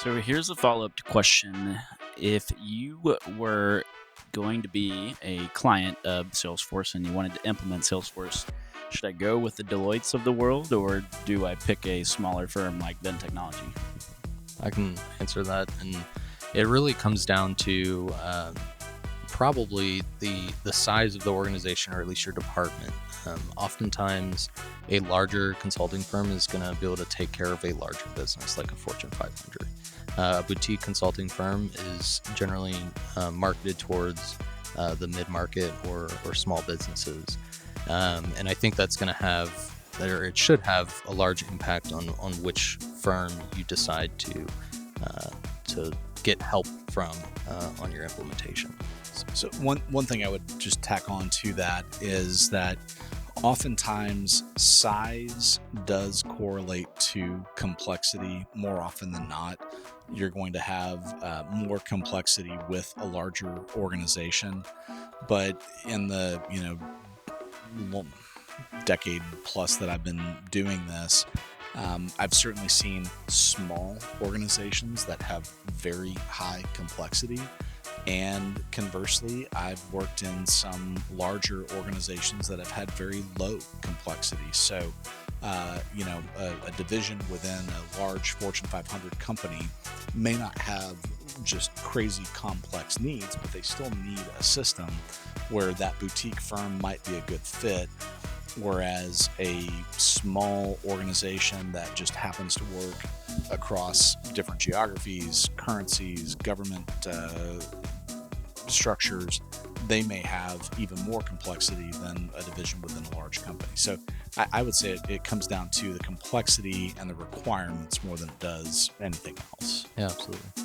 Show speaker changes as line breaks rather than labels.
So here's a follow-up question. If you were going to be a client of Salesforce and you wanted to implement Salesforce, should I go with the Deloittes of the world or do I pick a smaller firm like Venn Technology?
I can answer that, and it really comes down to probably the size of the organization, or at least your department. Oftentimes, a larger consulting firm is going to be able to take care of a larger business, like a Fortune 500. A boutique consulting firm is generally marketed towards the mid-market or small businesses, and I think that's going to have, or it should have, a large impact on which firm you decide to get help from on your implementation.
So one thing I would just tack on to that is that oftentimes size does correlate to complexity. More often than not, you're going to have more complexity with a larger organization. But in the decade plus that I've been doing this, I've certainly seen small organizations that have very high complexity. And conversely, I've worked in some larger organizations that have had very low complexity. So, a division within a large Fortune 500 company may not have just crazy complex needs, but they still need a system where that boutique firm might be a good fit. Whereas a small organization that just happens to work across different geographies, currencies, government structures, they may have even more complexity than a division within a large company. So I would say it comes down to the complexity and the requirements more than it does anything else.
Yeah, absolutely.